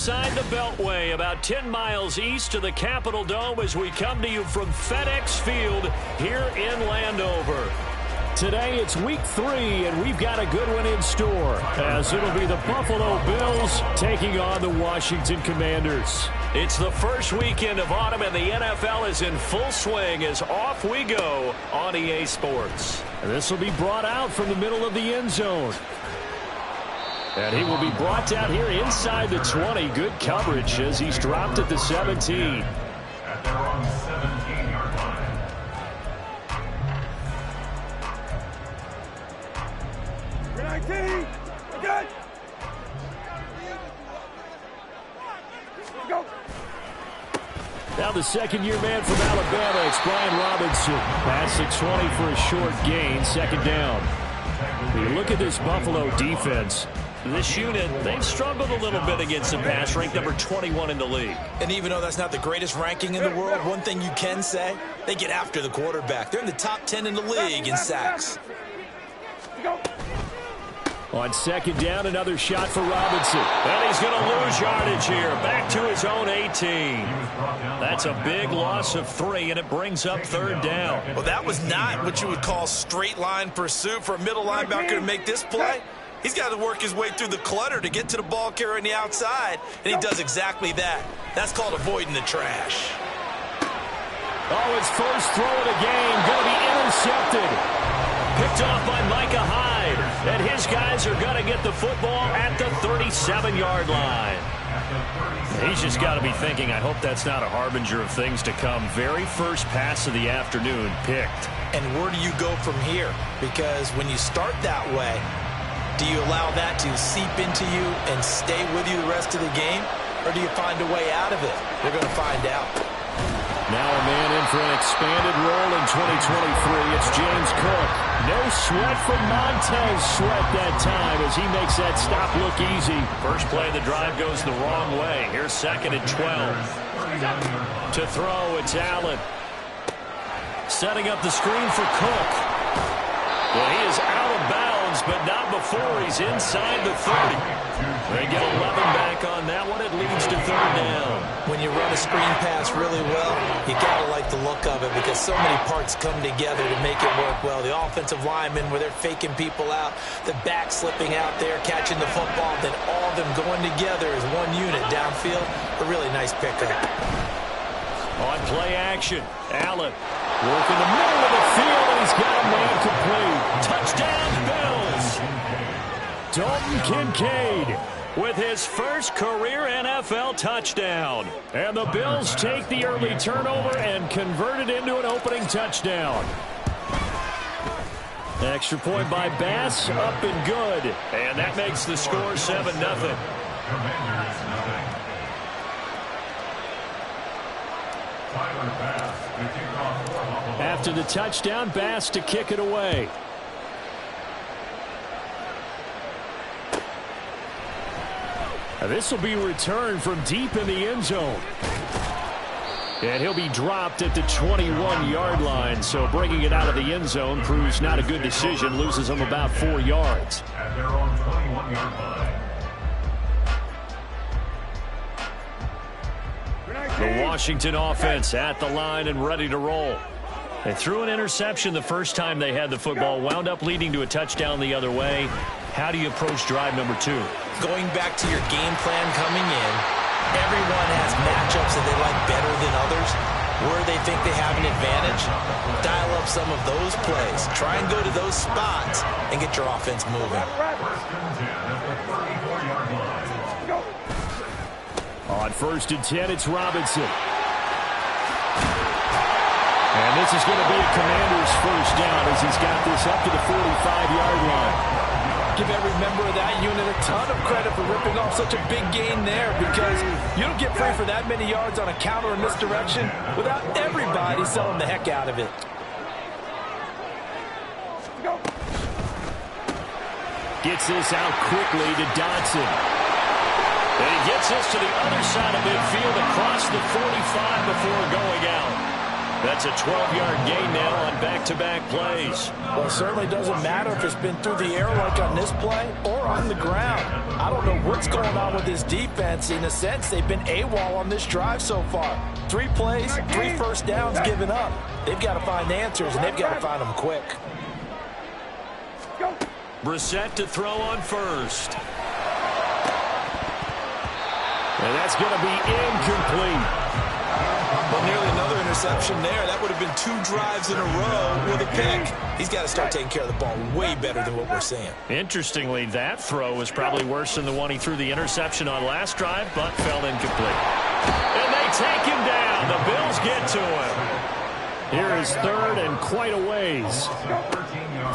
inside the Beltway, about 10 miles east of the Capitol Dome as we come to you from FedEx Field here in Landover. Today it's week 3, and we've got a good one in store, as it'll be the Buffalo Bills taking on the Washington Commanders. It's the first weekend of autumn, and the NFL is in full swing as off we go on EA Sports. And this will be brought out from the middle of the end zone. And he will be brought down here inside the 20. Good coverage as he's dropped at the 17. At their own 17-yard line. Good. Go. Now the second-year man from Alabama, it's Brian Robinson. Past the 20 for a short gain, second down. You look at this Buffalo defense. This unit, they've struggled a little bit against the pass, ranked number 21 in the league. And even though that's not the greatest ranking in the world, one thing you can say, they get after the quarterback. They're in the top 10 in the league in sacks. Go. On second down, another shot for Robinson. And he's going to lose yardage here. Back to his own 18. That's a big loss of 3, and it brings up third down. Well, that was not what you would call straight line pursuit for a middle linebacker to make this play. He's got to work his way through the clutter to get to the ball carrier on the outside, and he does exactly that. That's called avoiding the trash. Oh, his first throw of the game going to be intercepted. Picked off by Micah Hyde. And his guys are going to get the football at the 37-yard line. He's just got to be thinking, I hope that's not a harbinger of things to come. Very first pass of the afternoon picked. And where do you go from here? Because when you start that way, do you allow that to seep into you and stay with you the rest of the game? Or do you find a way out of it? We're going to find out. Now a man in for an expanded role in 2023. It's James Cook. No sweat from Montez Sweat that time as he makes that stop look easy. First play of the drive goes the wrong way. Here's second and 12. To throw, it's Allen. Setting up the screen for Cook. Well, he is out of bounds, but not before he's inside the 30. They get 11 back on that one. It leads to third down. When you run a screen pass really well, you got to like the look of it because so many parts come together to make it work well. The offensive linemen where they're faking people out, the back slipping out there, catching the football, then all of them going together as one unit downfield. A really nice pickup. On play action, Allen working the middle of the field, and he's got a man complete. Touchdown, Bills! Dalton Kincaid with his first career NFL touchdown. And the Bills take the early turnover and convert it into an opening touchdown. Extra point by Bass, up and good. And that makes the score 7-0. After the touchdown, Bass to kick it away. This will be returned from deep in the end zone. And he'll be dropped at the 21-yard line. So bringing it out of the end zone proves not a good decision. Loses him about 4 yards. At their own 21-yard line. The Washington offense at the line and ready to roll. They threw an interception the first time they had the football. Wound up leading to a touchdown the other way. How do you approach drive number 2? Going back to your game plan coming in, everyone has matchups that they like better than others. Where they think they have an advantage, dial up some of those plays. Try and go to those spots and get your offense moving. On first and 10, it's Robinson. And this is going to be a Commander's first down as he's got this up to the 45-yard line. Give every member of that unit a ton of credit for ripping off such a big gain there because you don't get free for that many yards on a counter or misdirection without everybody selling the heck out of it. Gets this out quickly to Dotson. And he gets this to the other side of midfield across the 45 before going out. That's a 12-yard gain now on back-to-back plays. Well, it certainly doesn't matter if it's been through the air like on this play or on the ground. I don't know what's going on with this defense. In a sense, they've been AWOL on this drive so far. 3 plays, 3 first downs given up. They've got to find answers, and they've got to find them quick. Brissett to throw on first. And that's going to be incomplete. Well, nearly another interception there. That would have been 2 drives in a row with a pick. He's got to start taking care of the ball way better than what we're seeing. Interestingly, that throw was probably worse than the one he threw the interception on last drive, but fell incomplete. And they take him down. The Bills get to him. Here is third and quite a ways.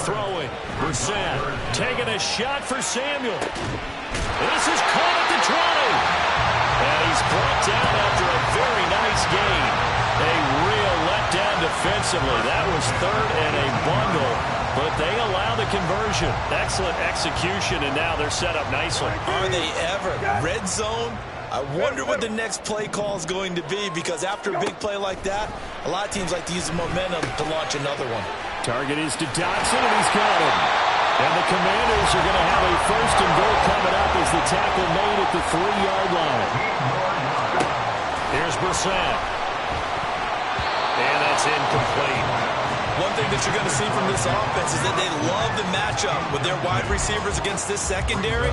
Throwing. Brissett taking a shot for Samuel. This is caught at the 20. And he's brought down after a very nice gain. A real letdown defensively. That was third and a bundle, but they allow the conversion. Excellent execution, and now they're set up nicely. Are they ever? Red zone? I wonder what the next play call is going to be, because after a big play like that, a lot of teams like to use the momentum to launch another one. Target is to Dotson, and he's got him. And the Commanders are going to have a first and goal coming up as the tackle made at the 3-yard line. Here's Brissett. And that's incomplete. One thing that you're going to see from this offense is that they love the matchup with their wide receivers against this secondary.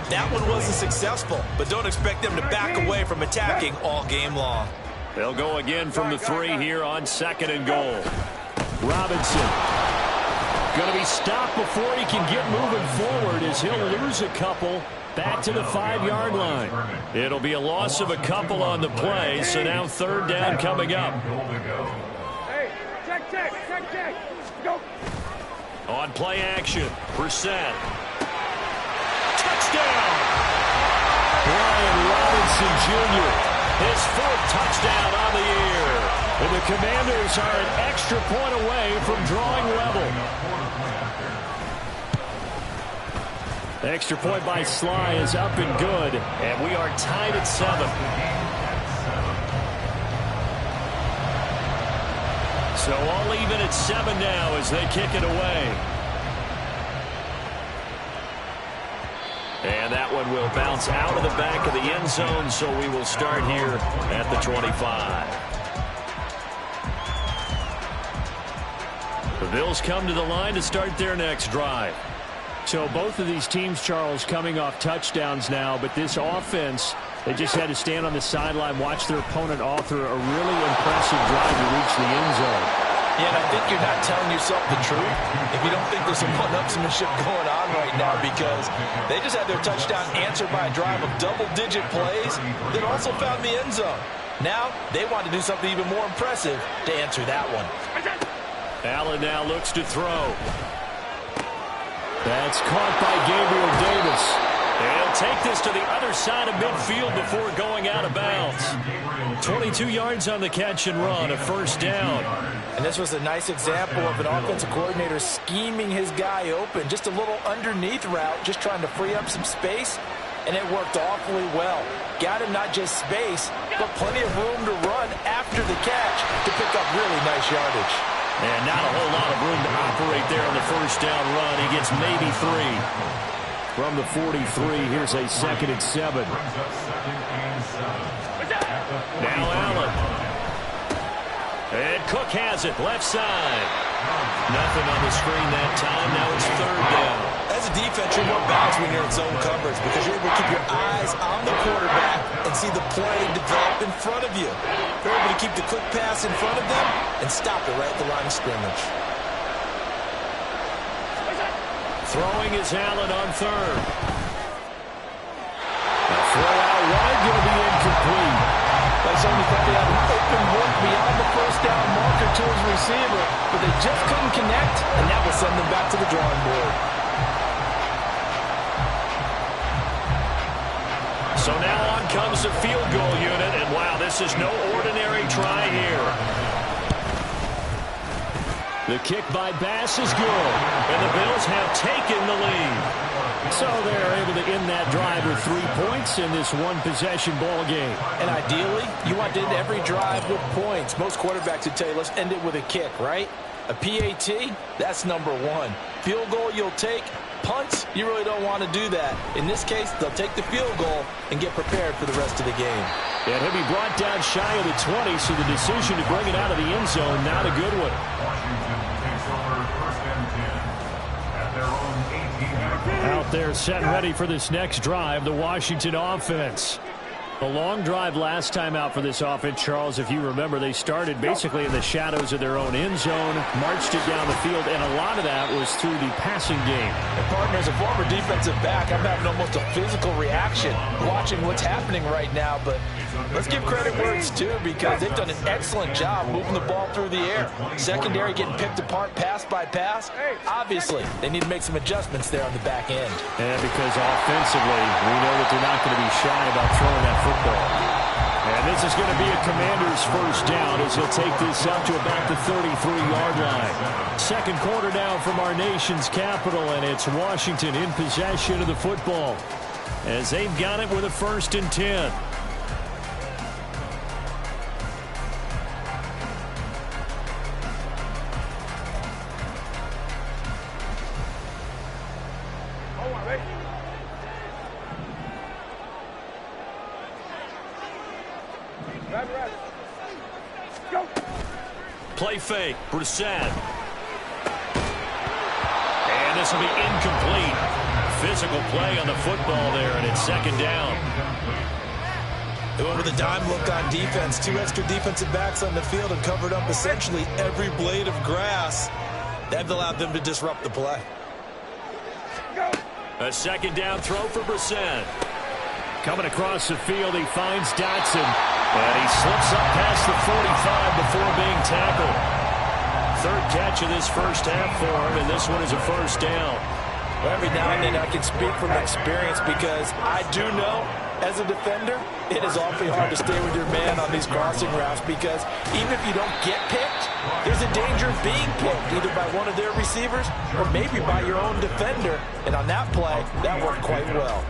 That one wasn't successful, but don't expect them to back away from attacking all game long. They'll go again from the 3 here on 2nd and goal. Robinson going to be stopped before he can get moving forward as he'll lose a couple back to the 5-yard line. It'll be a loss of a couple on the play, so now 3rd down coming up. Hey, check. Go. On play action, Brissett. Touchdown! Brian Robinson Jr. His 4th touchdown on the year. And the Commanders are an extra point away from drawing level. The extra point by Sly is up and good, and we are tied at 7. So all even at 7 now as they kick it away. And that one will bounce out of the back of the end zone, so we will start here at the 25. The Bills come to the line to start their next drive. So both of these teams, Charles, coming off touchdowns now, but this offense, they just had to stand on the sideline, watch their opponent author a really impressive drive to reach the end zone. Yeah, and I think you're not telling yourself the truth if you don't think there's some one-upsmanship going on right now, because they just had their touchdown answered by a drive of double-digit plays that also found the end zone. Now they want to do something even more impressive to answer that one. Allen now looks to throw. That's caught by Gabriel Davis. And he'll take this to the other side of midfield before going out of bounds. 22 yards on the catch and run, a 1st down. And this was a nice example of an offensive coordinator scheming his guy open. Just a little underneath route, just trying to free up some space, and it worked awfully well. Got him not just space, but plenty of room to run after the catch to pick up really nice yardage. And not a whole lot of room to operate there on the 1st down run. He gets maybe 3. From the 43, here's a 2nd and 7. Now Allen. And Cook has it, left side. Nothing on the screen that time. Now it's 3rd down. As a defense, you're more balanced when you're in zone coverage because you're able to keep your eyes on the quarterback and see the play develop in front of you. You're able to keep the quick pass in front of them and stop it right at the line of scrimmage. Throwing is Allen on 3rd. A throw out wide, going to be incomplete. They certainly thought they had an open look beyond the 1st down marker to his receiver, but they just couldn't connect, and that will send them back to the drawing board. So now on comes the field goal unit, and wow, this is no ordinary try here. The kick by Bass is good, and the Bills have taken the lead. So they're able to end that drive with 3 points in this one-possession ball game. And ideally, you want to end every drive with points. Most quarterbacks would tell you, let's end it with a kick, right? A PAT, that's number one. Field goal you'll take. Punts, you really don't want to do that. In this case, they'll take the field goal and get prepared for the rest of the game. And he'll be brought down shy of the 20, so the decision to bring it out of the end zone, not a good one. Washington takes over 1st and 10 at their own 18-yard line. Out there set ready for this next drive, the Washington offense. A long drive last time out for this offense, Charles. If you remember, they started basically in the shadows of their own end zone, marched it down the field, and a lot of that was through the passing game. And partner, as a former defensive back, I'm having almost a physical reaction watching what's happening right now. But let's give credit where it's due, because they've done an excellent job moving the ball through the air. Secondary getting picked apart pass by pass. Obviously, they need to make some adjustments there on the back end. And because offensively, we know that they're not going to be shy about throwing that football. And this is going to be a Commander's first down as he'll take this up to about the 33-yard line. Second quarter now from our nation's capital, and it's Washington in possession of the football as they've got it with a 1st and 10. Play fake, Brissett. And this will be incomplete. Physical play on the football there, and it's 2nd down. They went with a dime look on defense. 2 extra defensive backs on the field and covered up essentially every blade of grass. That allowed them to disrupt the play. A 2nd down throw for Brissett. Coming across the field, he finds Dotson. And he slips up past the 45 before being tackled. 3rd catch of this first half for him, and this one is a 1st down. Well, every now and then I can speak from experience, because I do know, as a defender, it is awfully hard to stay with your man on these crossing routes, because even if you don't get picked, there's a danger of being picked, either by one of their receivers or maybe by your own defender. And on that play, that worked quite well.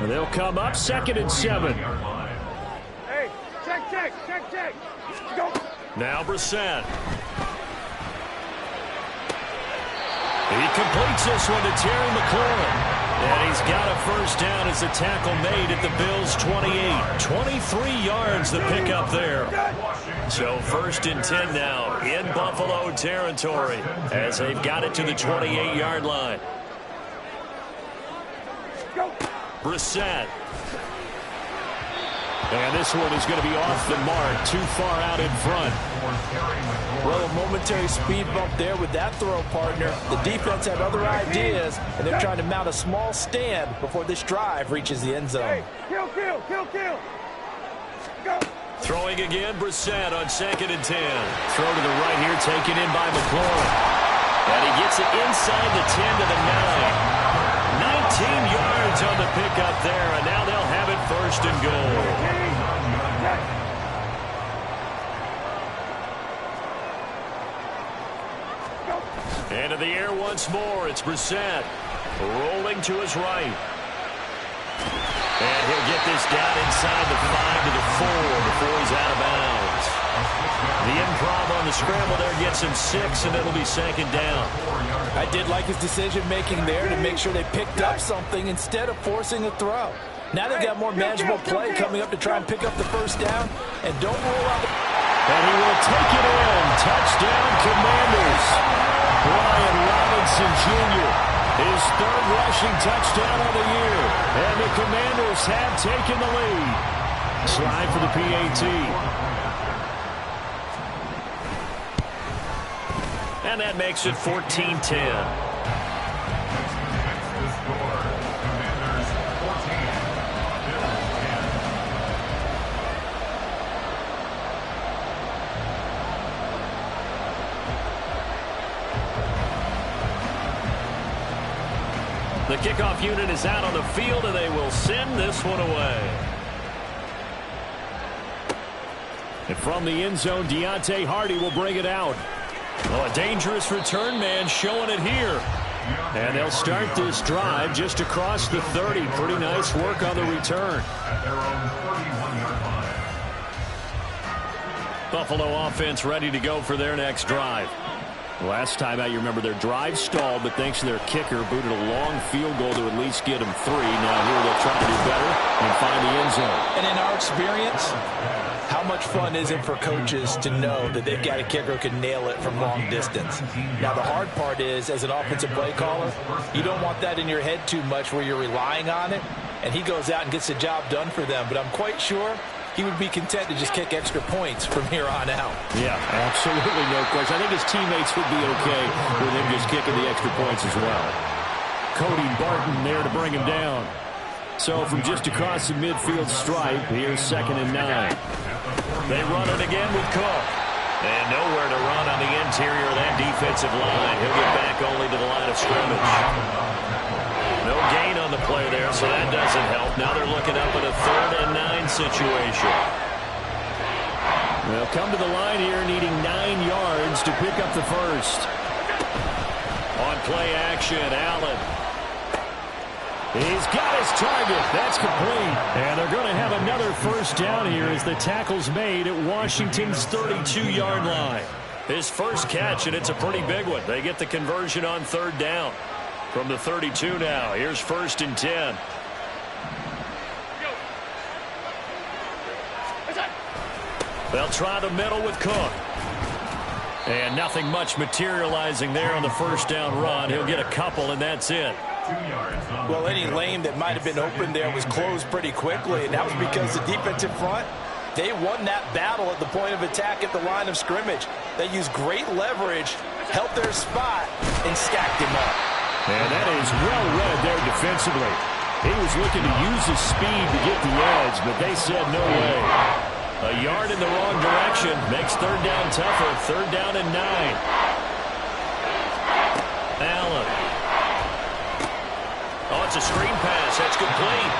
They'll come up 2nd and 7. Hey, check. Go. Now Brissett. He completes this one to Terry McLaurin. And he's got a 1st down as the tackle made at the Bills' 28. 23 yards the pickup there. So 1st and 10 now in Buffalo territory as they've got it to the 28-yard line. Brissett. And this one is going to be off the mark, too far out in front. Well, a momentary speed bump there with that throw, partner. The defense had other ideas, and they're trying to mount a small stand before this drive reaches the end zone. Kill. Go. Throwing again, Brissett on 2nd and 10. Throw to the right here, taken in by McLaurin. And he gets it inside the 10 to the 9. 19 yards on the pickup there, and now they'll have it 1st and goal. Into the air once more. It's Brissett rolling to his right. And he'll get this down inside the 5 to the 4 before he's out of bounds. The improv on the scramble there gets him 6, and it'll be 2nd down. I did like his decision-making there to make sure they picked up something instead of forcing a throw. Now they've got more manageable play coming up to try and pick up the 1st down, and don't rule out. And he will take it in. Touchdown, Commanders. Brian Robinson Jr., his 3rd rushing touchdown of the year. And the Commanders have taken the lead. Slide for the PAT. And that makes it 14-10. The kickoff unit is out on the field, and they will send this one away. And from the end zone, Deontay Hardy will bring it out. Oh, a dangerous return man showing it here. And they'll start this drive just across the 30. Pretty nice work on the return. At their own 31-yard line. Buffalo offense ready to go for their next drive. Last time out, you remember their drive stalled, but thanks to their kicker, booted a long field goal to at least get them 3. Now here they'll try to do better and find the end zone. And in our experience, how much fun is it for coaches to know that they've got a kicker who can nail it from long distance? Now, the hard part is, as an offensive play caller, you don't want that in your head too much where you're relying on it, and he goes out and gets the job done for them. But I'm quite sure he would be content to just kick extra points from here on out. Yeah, absolutely no question. I think his teammates would be okay with him just kicking the extra points as well. Cody Barton there to bring him down. So from just across the midfield stripe, here's 2nd and 9. They run it again with Cook. And nowhere to run on the interior of that defensive line. He'll get back only to the line of scrimmage. No gain on the play there, so that doesn't help. Now they're looking up at a 3rd and 9 situation. They'll come to the line here needing 9 yards to pick up the first. On play action, Allen. He's got his target. That's complete. And they're going to have another first down here as the tackle's made at Washington's 32-yard line. His first catch, and it's a pretty big one. They get the conversion on 3rd down. From the 32 now, here's 1st and 10. They'll try the middle with Cook. And nothing much materializing there on the first down run. He'll get a couple, and that's it. Well, any lane that might have been open there was closed pretty quickly, and that was because the defensive front, they won that battle at the point of attack at the line of scrimmage. They used great leverage, helped their spot, and stacked him up. And that is well read there defensively. He was looking to use his speed to get the edge, but they said no way. A yard in the wrong direction makes 3rd down tougher. 3rd down and 9. Allen. Oh, it's a screen pass. That's complete.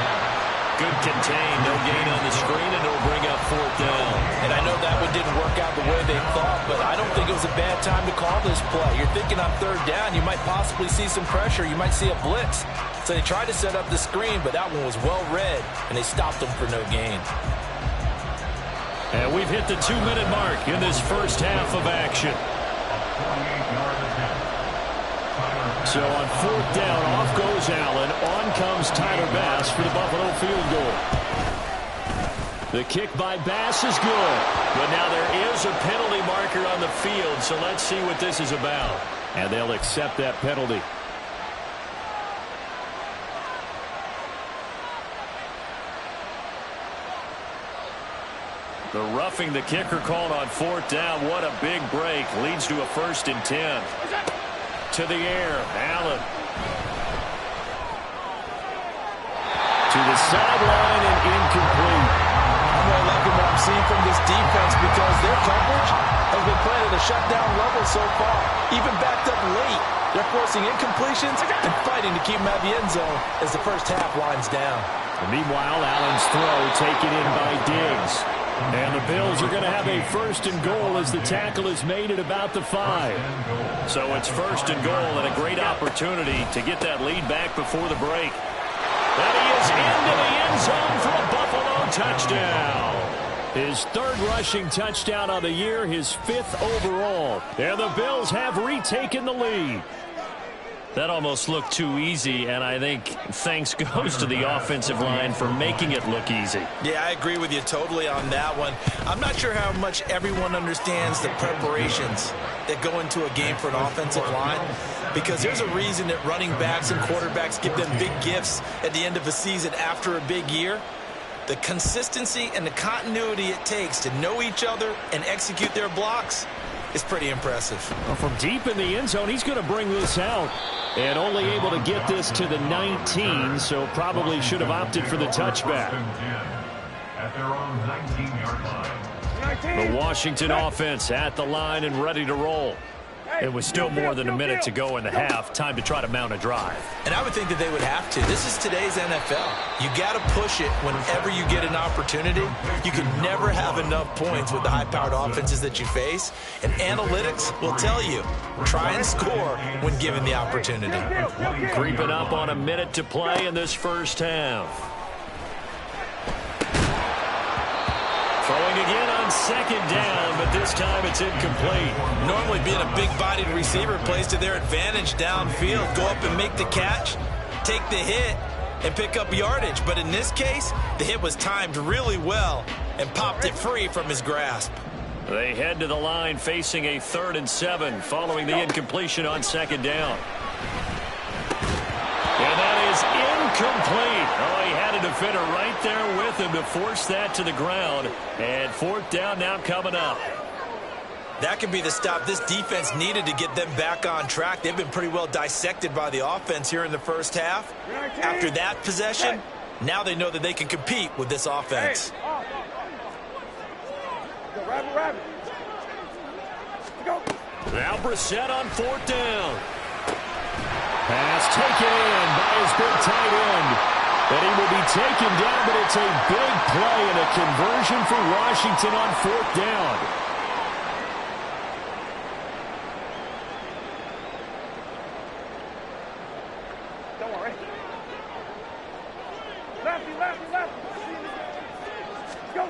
Good contain. No gain on the screen, and it'll bring up 4th down. And I know that one didn't work out the way they thought, but I don't think it was a bad time to call this play. You're thinking on 3rd down, you might possibly see some pressure. You might see a blitz. So they tried to set up the screen, but that one was well read, and they stopped them for no gain. And we've hit the 2-minute mark in this first half of action. So on 4th down, off goes Allen. On comes Tyler Bass for the Buffalo field goal. The kick by Bass is good. But now there is a penalty marker on the field, so let's see what this is about. And they'll accept that penalty. The roughing the kicker called on 4th down. What a big break. Leads to a 1st and 10. To the air, Allen. To the sideline and incomplete. I'm really liking what I'm seeing from this defense because their coverage has been playing at a shutdown level so far. Even backed up late, they're forcing incompletions and fighting to keep them out of the end zone as the first half winds down. And meanwhile, Allen's throw taken in by Diggs. And the Bills are going to have a 1st and goal as the tackle is made at about the 5. So it's 1st and goal and a great opportunity to get that lead back before the break. And he is into the end zone for a Buffalo touchdown. His 3rd rushing touchdown of the year, his 5th overall. And the Bills have retaken the lead. That almost looked too easy, and I think thanks goes to the offensive line for making it look easy. Yeah, I agree with you totally on that one. I'm not sure how much everyone understands the preparations that go into a game for an offensive line, because there's a reason that running backs and quarterbacks give them big gifts at the end of a season after a big year. The consistency and the continuity it takes to know each other and execute their blocks is pretty impressive. Well, from deep in the end zone, he's going to bring this out. And only able to get this to the 19, so probably should have opted for the touchback. At their own 19-yard line. The Washington offense at the line and ready to roll. It was still more than a minute to go in the half. Time to try to mount a drive. And I would think that they would have to. This is today's NFL. You got to push it whenever you get an opportunity. You can never have enough points with the high-powered offenses that you face. And analytics will tell you, try and score when given the opportunity. Creeping up on a minute to play in this first half. Throwing again on second down, but this time it's incomplete. Normally being a big-bodied receiver plays to their advantage downfield. Go up and make the catch, take the hit, and pick up yardage. But in this case, the hit was timed really well and popped it free from his grasp. They head to the line facing a 3rd and 7 following the incompletion on second down. And that is incomplete. Oh, he had a defender right there with him to force that to the ground. And 4th down now coming up. That could be the stop this defense needed to get them back on track. They've been pretty well dissected by the offense here in the first half. After that possession, now they know that they can compete with this offense. Now Brissett on 4th down. Pass taken in by his big tight end. And he will be taken down, but it's a big play and a conversion for Washington on 4th down. Don't worry. Lefty, lefty, lefty. Go.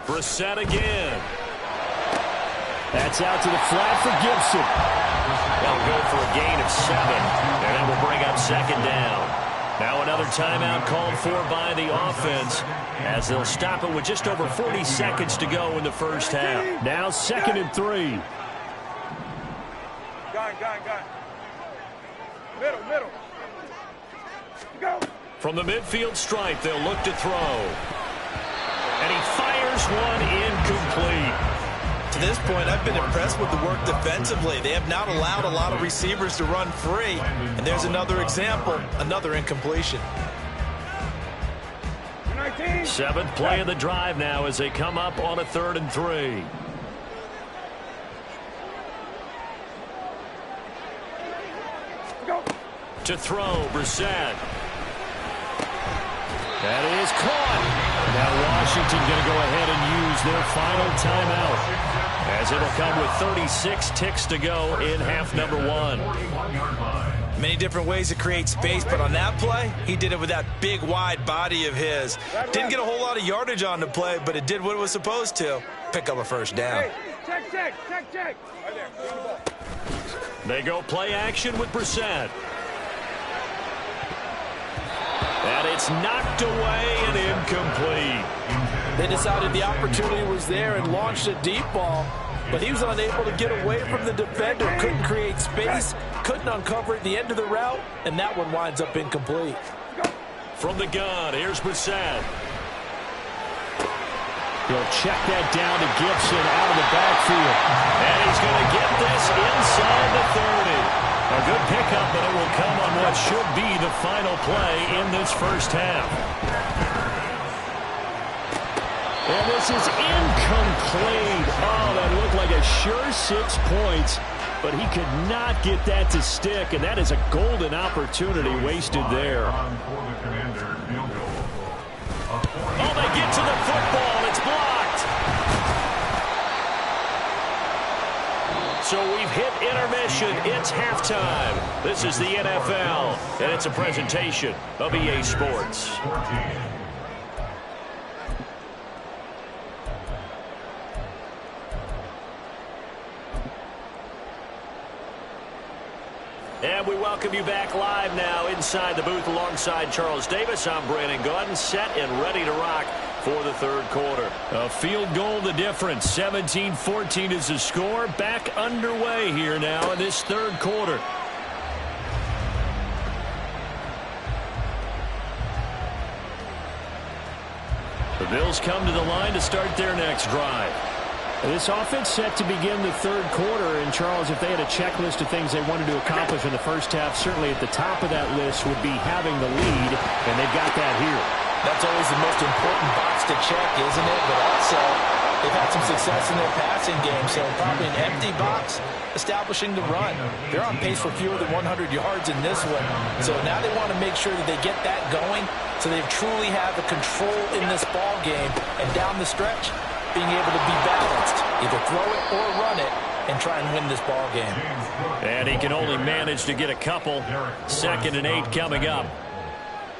Brissett again. That's out to the flat for Gibson. They'll go for a gain of 7, and that will bring up second down. Now another timeout called for by the offense as they'll stop it with just over 40 seconds to go in the first half. Now 2nd and 3. Gun. Middle. Go. From the midfield stripe, they'll look to throw. And he fires one incomplete. To this point, I've been impressed with the work defensively. They have not allowed a lot of receivers to run free. And there's another example, another incompletion. 7th play of the drive now as they come up on a 3rd and 3. Go. To throw, Brissett. That is caught. Now Washington going to go ahead and use their final timeout as it'll come with 36 ticks to go in half number 1. Many different ways to create space, but on that play, he did it with that big, wide body of his. Didn't get a whole lot of yardage on the play, but it did what it was supposed to. Pick up a first down. Hey, check. Right there. They go play action with Brissett. And it's knocked away and incomplete. They decided the opportunity was there and launched a deep ball, but he was unable to get away from the defender, couldn't create space, couldn't uncover at the end of the route, and that one winds up incomplete. From the gun, here's Brissett. He'll check that down to Gibson out of the backfield. And he's going to get this inside the 30. A good pickup, but it will come on what should be the final play in this first half. And this is incomplete. Oh, that looked like a sure 6 points, but he could not get that to stick, and that is a golden opportunity wasted there. Oh, they get to the football. It's blocked. So we've hit intermission. It's halftime. This is the NFL, and it's a presentation of EA Sports. And we welcome you back live now inside the booth alongside Charles Davis. I'm Brandon Gaudin, set and ready to rock for the 3rd quarter. A field goal the difference. 17-14 is the score. Back underway here now in this 3rd quarter. The Bills come to the line to start their next drive. This offense set to begin the 3rd quarter, and Charles, if they had a checklist of things they wanted to accomplish in the first half, certainly at the top of that list would be having the lead, and they've got that here. That's always the most important box to check, isn't it? But also, They've had some success in their passing game, so probably an empty box, establishing the run. They're on pace for fewer than 100 yards in this one, so now they want to make sure that they get that going so they truly have the control in this ball game, and down the stretch, being able to be balanced, either throw it or run it, and try and win this ball game. And he can only manage to get a couple. 2nd and 8 coming up.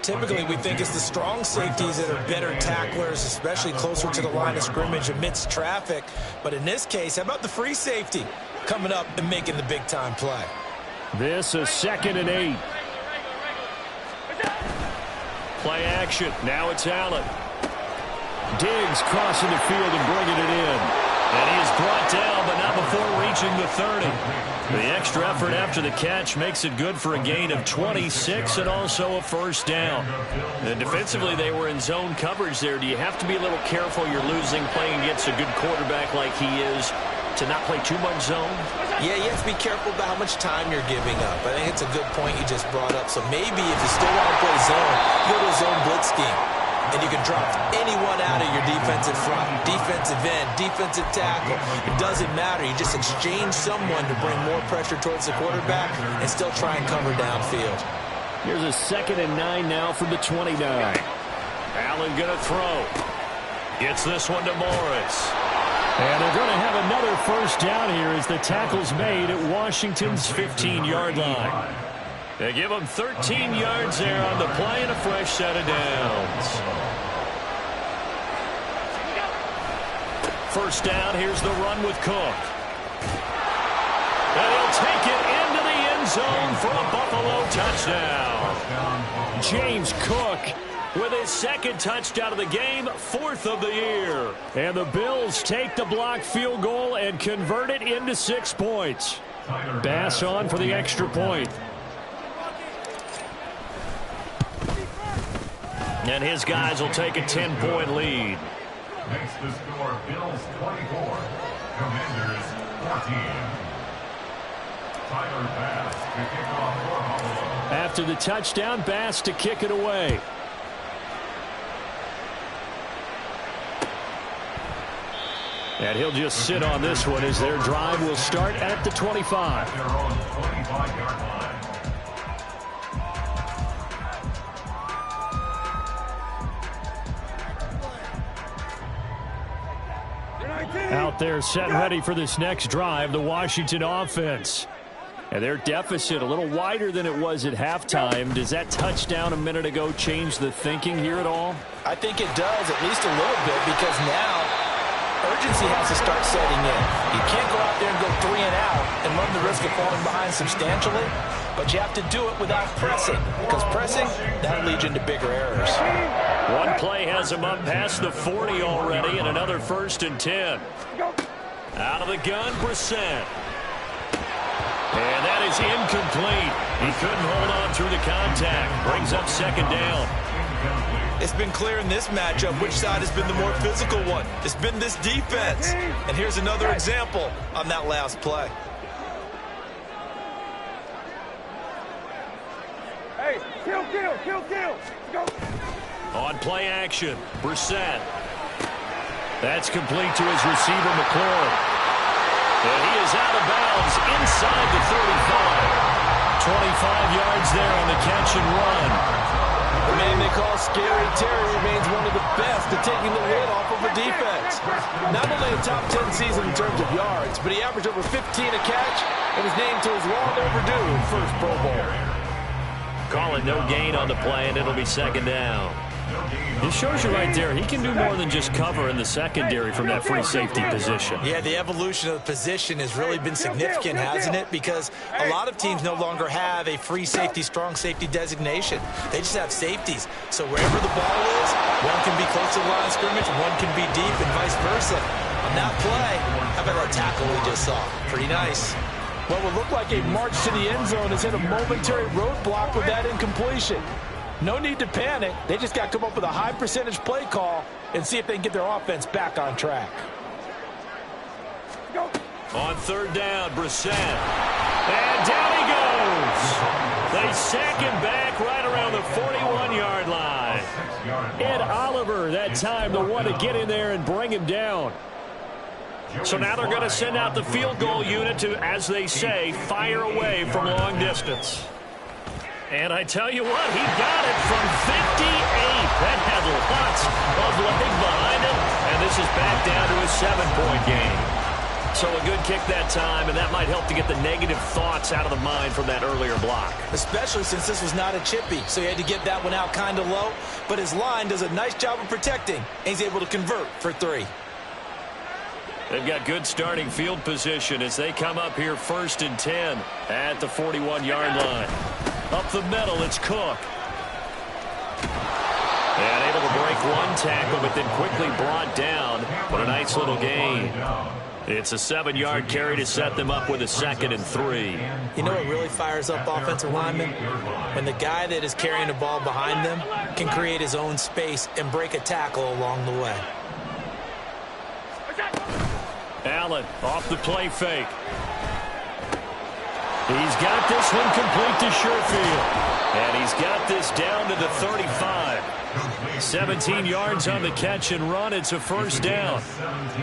Typically, we think it's the strong safeties that are better tacklers, especially closer to the line of scrimmage amidst traffic. But in this case, how about the free safety coming up and making the big-time play? This is 2nd and 8. Play action. Now it's Allen. Diggs crossing the field and bringing it in. And he is brought down, but not before reaching the 30. The extra effort after the catch makes it good for a gain of 26 and also a first down. And defensively, they were in zone coverage there. Do you have to be a little careful you're losing playing against a good quarterback like he is to not play too much zone? Yeah, you have to be careful about how much time you're giving up. I think it's a good point you just brought up. So maybe if you still want to play zone, you go to a zone blitz scheme. And you can drop anyone out of your defensive front, defensive end, defensive tackle. It doesn't matter. You just exchange someone to bring more pressure towards the quarterback and still try and cover downfield. Here's a 2nd and 9 now from the 29. Allen going to throw. Gets this one to Morris. And they're going to have another first down here as the tackle's made at Washington's 15-yard line. They give him 13 yards there on the play and a fresh set of downs. First down, here's the run with Cook. And he'll take it into the end zone for a Buffalo touchdown. James Cook with his 2nd touchdown of the game, 4th of the year. And the Bills take the blocked field goal and convert it into 6 points. Bass on for the extra point. And his guys will take a 10-point lead. Makes the score Bills 24, Commanders 14. Tyler Bass to kick off for Buffalo. After the touchdown, Bass to kick it away. And he'll just sit on this one as their drive will start at the 25. Their own 25-yard line. Out there set ready for this next drive, the Washington offense. And their deficit a little wider than it was at halftime. Does that touchdown a minute ago change the thinking here at all? I think it does, at least a little bit, because now urgency has to start setting in. You can't go out there and go 3 and out and run the risk of falling behind substantially, but you have to do it without pressing, because pressing, that'll lead you into bigger errors. One play has him up past the 40 already, and another 1st and 10. Out of the gun, Brissett. And that is incomplete. He couldn't hold on through the contact. Brings up 2nd down. It's been clear in this matchup which side has been the more physical one. It's been this defense. And here's another example on that last play. Hey, kill. Go. On play action, Brissett. That's complete to his receiver, McLaurin. And he is out of bounds inside the 35. 25 yards there on the catch and run. The man they call Scary Terry remains one of the best at taking the lid off of a defense. Not only a top 10 season in terms of yards, but he averaged over 15 a catch and was named to his long overdue first Pro Bowl. Call it no gain on the play, and it'll be 2nd down. It shows you right there, he can do more than just cover in the secondary from that free safety position. Yeah, the evolution of the position has really been significant, hasn't it? Because a lot of teams no longer have a free safety, strong safety designation. They just have safeties. So wherever the ball is, one can be close to the line of scrimmage, one can be deep, and vice versa. On that play, how about that tackle we just saw? Pretty nice. What would look like a march to the end zone has hit a momentary roadblock with that incompletion. No need to panic. They just got to come up with a high percentage play call and see if they can get their offense back on track. Go. On 3rd down, Brissett. And down he goes. They sack him back right around the 41-yard line. Ed Oliver that time the one to get in there and bring him down. So now they're going to send out the field goal unit to, as they say, fire away from long distance. And I tell you what, he got it from 58. That had lots of leg behind it. And this is back down to a 7-point game. So a good kick that time, and that might help to get the negative thoughts out of the mind from that earlier block. Especially since this was not a chippy, so he had to get that one out kind of low. But his line does a nice job of protecting, and he's able to convert for 3. They've got good starting field position as they come up here 1st and 10 at the 41-yard line. Up the middle, it's Cook. And able to break one tackle, but then quickly brought down. But a nice little gain. It's a 7-yard carry to set them up with a 2nd and 3. You know what really fires up offensive linemen? When the guy that is carrying the ball behind them can create his own space and break a tackle along the way. Allen off the play fake. He's got this one complete to Sherfield. And he's got this down to the 35. 17 yards on the catch and run. It's a 1st down.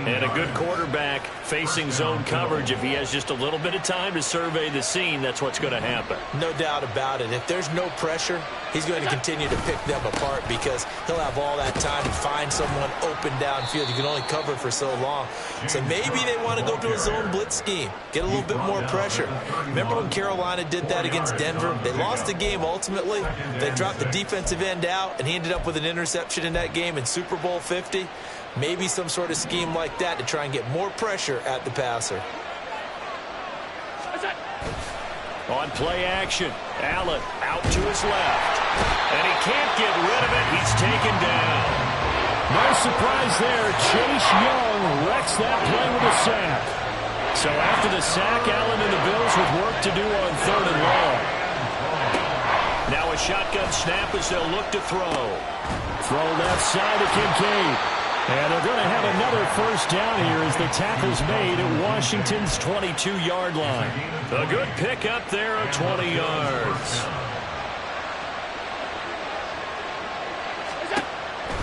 And a good quarterback facing zone coverage. If he has just a little bit of time to survey the scene, that's what's going to happen. No doubt about it. If there's no pressure, he's going to continue to pick them apart because he'll have all that time to find someone open downfield. You can only cover for so long. So maybe they want to go to a zone blitz scheme, get a little bit more pressure. Remember when Carolina did that against Denver? They lost the game ultimately. They dropped the defensive end out, and he ended up with an interception in that game in Super Bowl 50. Maybe some sort of scheme like that to try and get more pressure at the passer. On play action, Allen out to his left. And he can't get rid of it. He's taken down. No surprise there. Chase Young wrecks that play with a sack. So after the sack, Allen and the Bills with work to do on 3rd and long. Now a shotgun snap as they'll look to throw. Throw left side to Kincaid. And they're going to have another 1st down here as the tackle's made at Washington's 22-yard line. A good pickup there of 20 yards.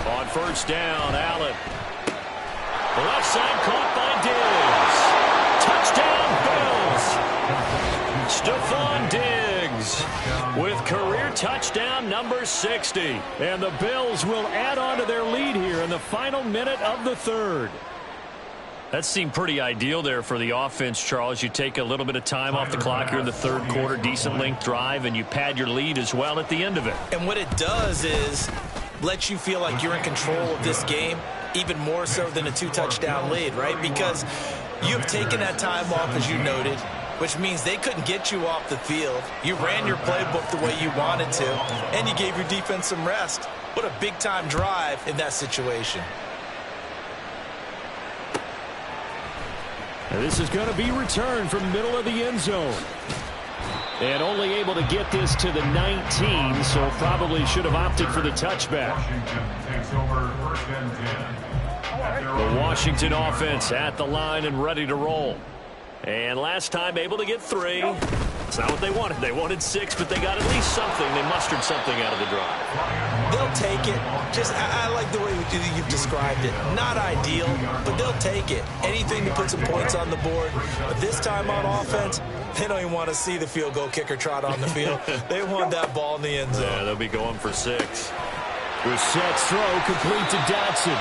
On 1st down, Allen. Left side caught by Diggs. Touchdown, Bills. Stephon Diggs with career touchdown number 60. And the Bills will add on to their lead here in the final minute of the 3rd. That seemed pretty ideal there for the offense, Charles. You take a little bit of time off the clock here in the 3rd quarter, decent length drive, and you pad your lead as well at the end of it. And what it does is let you feel like you're in control of this game, even more so than a 2-touchdown lead, right? Because you've taken that time off, as you noted, which means they couldn't get you off the field. You ran your playbook the way you wanted to, and you gave your defense some rest. What a big-time drive in that situation. And this is going to be returned from the middle of the end zone. And only able to get this to the 19, so probably should have opted for the touchback. Washington takes over 1st and 10. The Washington offense at the line and ready to roll. And last time able to get 3. It's not what they wanted. They wanted 6, but they got at least something. They mustered something out of the drive. They'll take it. Just, I like the way you've described it. Not ideal, but they'll take it. Anything to put some points on the board. But this time on offense, they don't even want to see the field goal kicker trot on the field. They want that ball in the end zone. Yeah, they'll be going for 6. Brissett's throw complete to Dotson.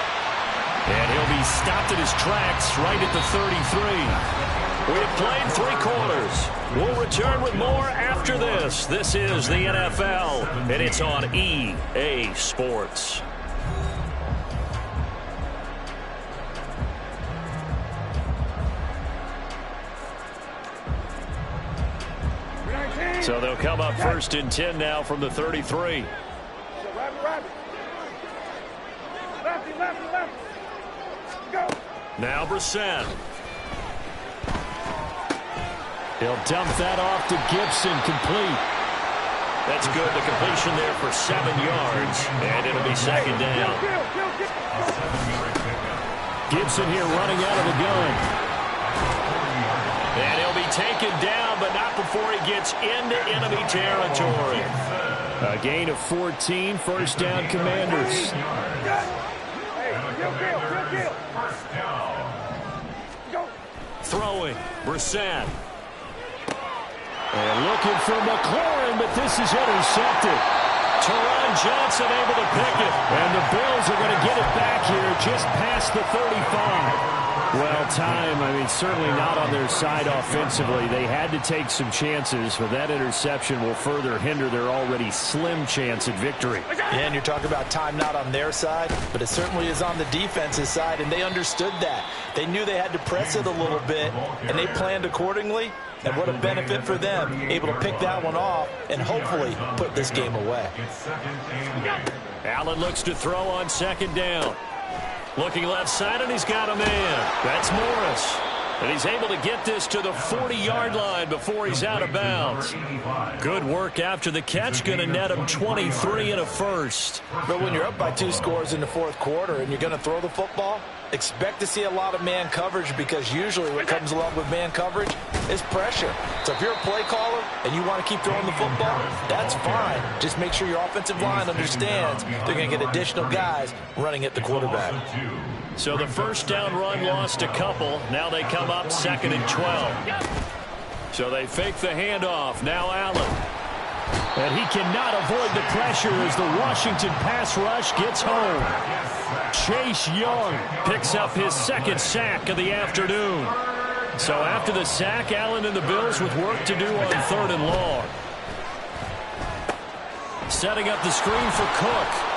And he'll be stopped at his tracks right at the 33. We have played 3 quarters. We'll return with more after this. This is the NFL, and it's on EA Sports. So they'll come up 1st and 10 now from the 33. Now Brissett. He'll dump that off to Gibson, complete. That's good. The completion there for 7 yards, and it'll be 2nd down. Gibson here running out of the gun. And he'll be taken down, but not before he gets into enemy territory. A gain of 14, 1st down, Commanders. throwing. Brissett. And looking for McLaurin, but this is intercepted. Teron Johnson able to pick it. And the Bills are going to get it back here just past the 35. Well, time, certainly not on their side offensively. They had to take some chances, but that interception will further hinder their already slim chance at victory. Yeah, and you're talking about time not on their side, but it certainly is on the defense's side, and they understood that. They knew they had to press it a little bit, and they planned accordingly. And what a benefit for them, able to pick that one off and hopefully put this game away. Allen looks to throw on second down. Looking left side, and he's got a man. That's Morris. And he's able to get this to the 40-yard line before he's out of bounds. Good work after the catch. Going to net him 23 and a first. But when you're up by 2 scores in the fourth quarter and you're going to throw the football, expect to see a lot of man coverage, because usually what comes along with man coverage is pressure. So if you're a play caller and you want to keep throwing the football, that's fine. Just make sure your offensive line understands they're going to get additional guys running at the quarterback. So the first down run lost a couple. Now they come up 2nd and 12. So they fake the handoff. Now Allen. And he cannot avoid the pressure as the Washington pass rush gets home. Chase Young picks up his 2nd sack of the afternoon. So after the sack, Allen and the Bills with work to do on 3rd and long. Setting up the screen for Cook.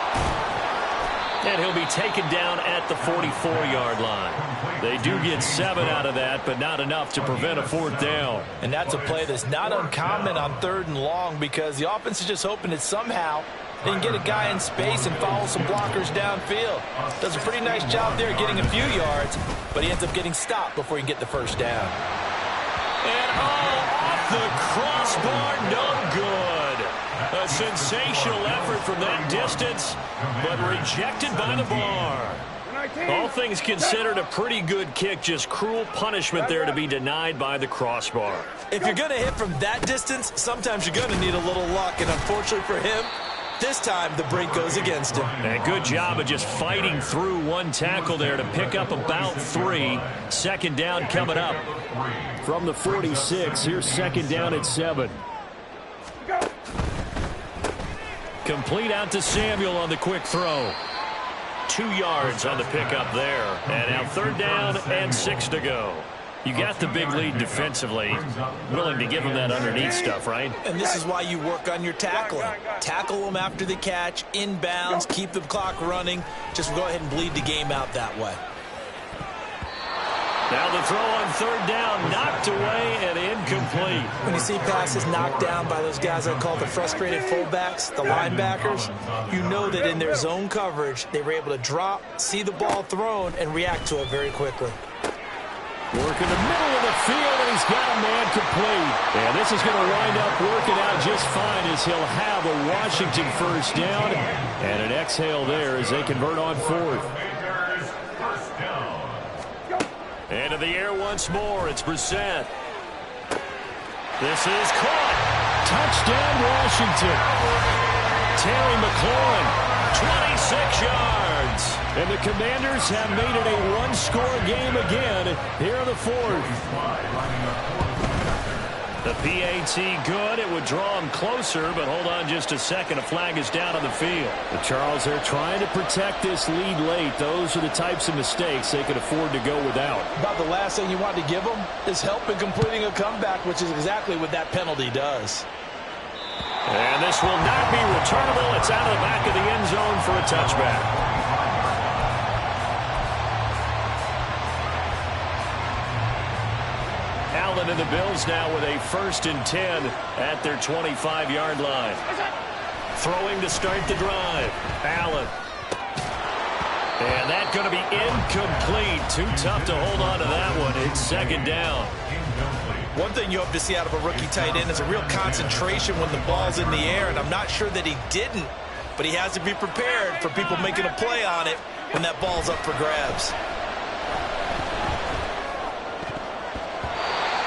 And he'll be taken down at the 44-yard line. They do get 7 out of that, but not enough to prevent a 4th down. And that's a play that's not uncommon on 3rd and long, because the offense is just hoping that somehow they can get a guy in space and follow some blockers downfield. Does a pretty nice job there getting a few yards, but he ends up getting stopped before he can get the first down. And off the crossbar, no good. A sensational effort from that distance, but rejected by the bar. All things considered, a pretty good kick, just cruel punishment there to be denied by the crossbar. If you're going to hit from that distance, sometimes you're going to need a little luck, and unfortunately for him, this time the brink goes against him. And a good job of just fighting through one tackle there to pick up about 3. 2nd down coming up. From the 46, here's 2nd down at 7. Complete out to Samuel on the quick throw. 2 yards on the pickup there. And now 3rd down and 6 to go. You got the big lead defensively. Willing to give them that underneath stuff, right? And this is why you work on your tackling. Tackle them after the catch, inbounds, keep the clock running. Just go ahead and bleed the game out that way. Now the throw on 3rd down, knocked away and incomplete. When you see passes knocked down by those guys I call the frustrated fullbacks, the linebackers, you know that in their zone coverage, they were able to drop, see the ball thrown, and react to it very quickly. Work in the middle of the field, and he's got a man complete. And this is going to wind up working out just fine as he'll have a Washington first down. And an exhale there as they convert on 4th. Into the air once more. It's Brissett. This is caught. Touchdown, Washington. Terry McLaurin, 26 yards. And the Commanders have made it a one-score game again here in the 4th. The PAT good. It would draw him closer, but hold on just a second. A flag is down on the field. But Charles, they're trying to protect this lead late. Those are the types of mistakes they could afford to go without. About the last thing you want to give them is help in completing a comeback, which is exactly what that penalty does. And this will not be returnable. It's out of the back of the end zone for a touchback. Allen and the Bills now with a 1st and 10 at their 25-yard line. Throwing to start the drive. Allen. And that's going to be incomplete. Too tough to hold on to that one. It's 2nd down. One thing you hope to see out of a rookie tight end is a real concentration when the ball's in the air, and I'm not sure that he didn't, but he has to be prepared for people making a play on it when that ball's up for grabs.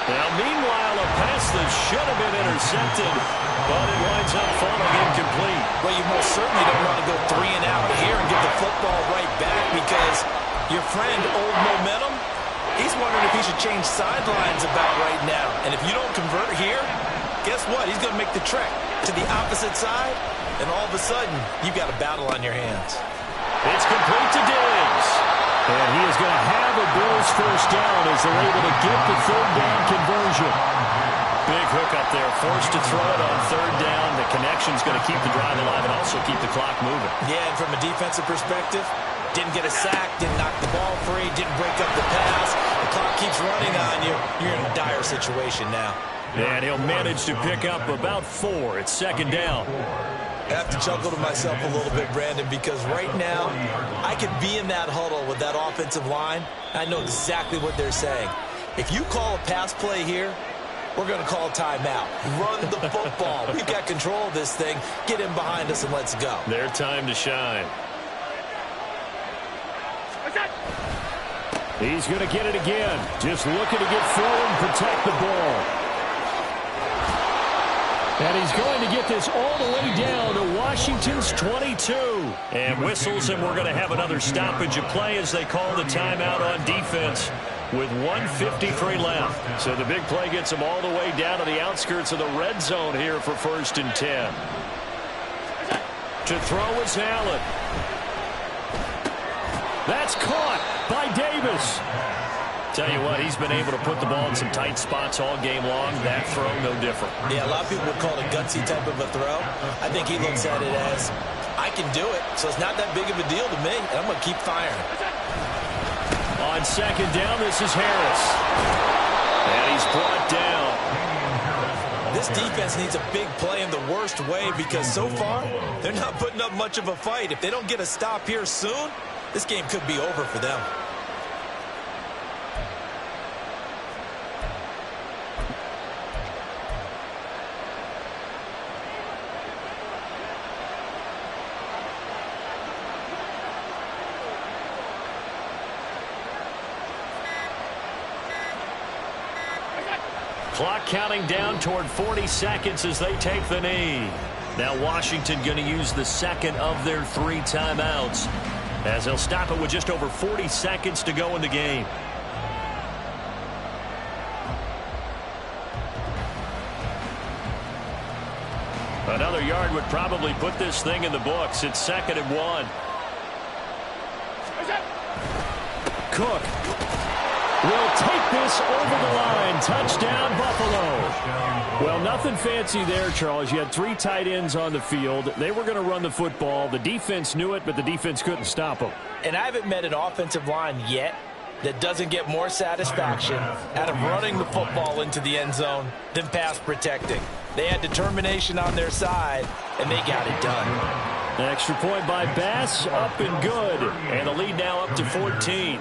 Now, meanwhile, a pass that should have been intercepted, but it winds up falling incomplete. Well, you most certainly don't want to go 3 and out here and get the football right back, because your friend, Old Momentum, He's wondering if he should change sidelines about right now. And if you don't convert here, guess what? He's going to make the trek to the opposite side, and all of a sudden, you've got a battle on your hands. It's complete to Diggs. And he is going to have a Bills first down as they're able to get the third down conversion. Big hook up there, forced to throw it on third down. The connection's going to keep the drive alive and also keep the clock moving. Yeah, and from a defensive perspective, didn't get a sack, didn't knock the ball free, didn't break up the pass. The clock keeps running on you. You're in a dire situation now. And he'll manage to pick up about 4. It's second down. I have to chuckle to myself a little bit, Brandon, because right now I could be in that huddle with that offensive line. I know exactly what they're saying. If you call a pass play here, we're going to call a timeout. Run the football. We've got control of this thing. Get in behind us and let's go. Their time to shine. He's going to get it again. Just looking to get forward and protect the ball. And he's going to get this all the way down to Washington's 22. And whistles, and we're going to have another stoppage of play as they call the timeout on defense with 1:53 left. So the big play gets them all the way down to the outskirts of the red zone here for 1st and 10. To throw is Allen. That's caught by Davis. Tell you what, he's been able to put the ball in some tight spots all game long. That throw, no different. Yeah, a lot of people would call it a gutsy type of a throw. I think he looks at it as, I can do it, so it's not that big of a deal to me, and I'm going to keep firing. On second down, this is Harris. And he's brought down. This defense needs a big play in the worst way because so far, they're not putting up much of a fight. If they don't get a stop here soon, this game could be over for them. Clock counting down toward 40 seconds as they take the knee. Now Washington going to use the second of their 3 timeouts as they'll stop it with just over 40 seconds to go in the game. Another yard would probably put this thing in the books. It's 2nd and 1. Cook will take this over the line. Touchdown, Buffalo. Well, nothing fancy there, Charles. You had 3 tight ends on the field. They were going to run the football. The defense knew it, but the defense couldn't stop them. And I haven't met an offensive line yet that doesn't get more satisfaction out of running the football into the end zone than pass protecting. They had determination on their side, and they got it done. An extra point by Bass, up and good. And the lead now up to 14.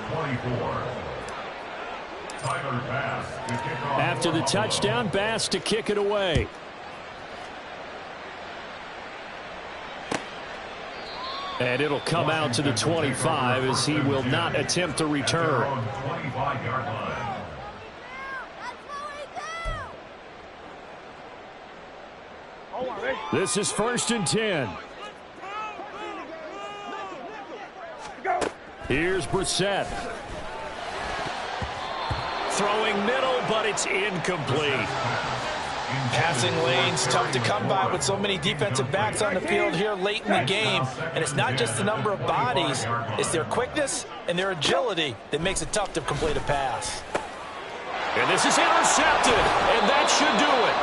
After the touchdown, Bass to kick it away. And it'll come out to the 25 as he will not attempt to return. This is 1st and 10. Here's Brissett. Throwing middle, but it's incomplete. Passing lanes, tough to come by with so many defensive backs on the field here late in the game. And it's not just the number of bodies, it's their quickness and their agility that makes it tough to complete a pass. And this is intercepted, and that should do it.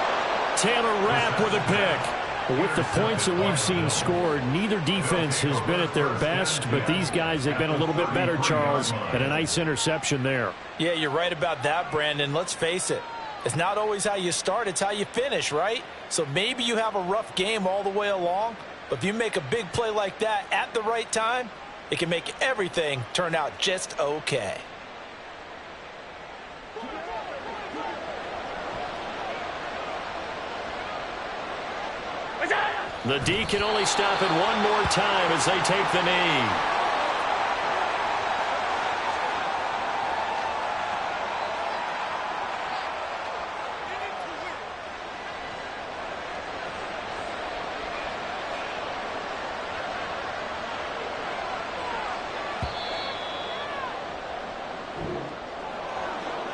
Taylor Rapp with a pick. With the points that we've seen scored, neither defense has been at their best, but these guys have been a little bit better, Charles, and a nice interception there. Yeah, you're right about that, Brandon. Let's face it. It's not always how you start, it's how you finish, right? So maybe you have a rough game all the way along, but if you make a big play like that at the right time, it can make everything turn out just okay. The D can only stop it one more time as they take the knee.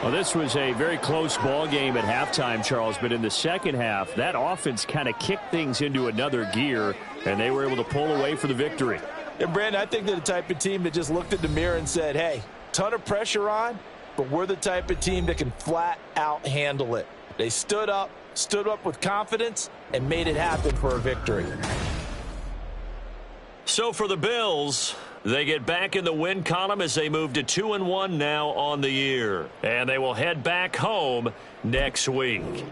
Well, this was a very close ball game at halftime, Charles, but in the second half, that offense kind of kicked things into another gear, and they were able to pull away for the victory. And, Brandon, I think they're the type of team that just looked in the mirror and said, hey, ton of pressure on, but we're the type of team that can flat out handle it. They stood up with confidence, and made it happen for a victory. So for the Bills, they get back in the win column as they move to 2-1 now on the year. And they will head back home next week.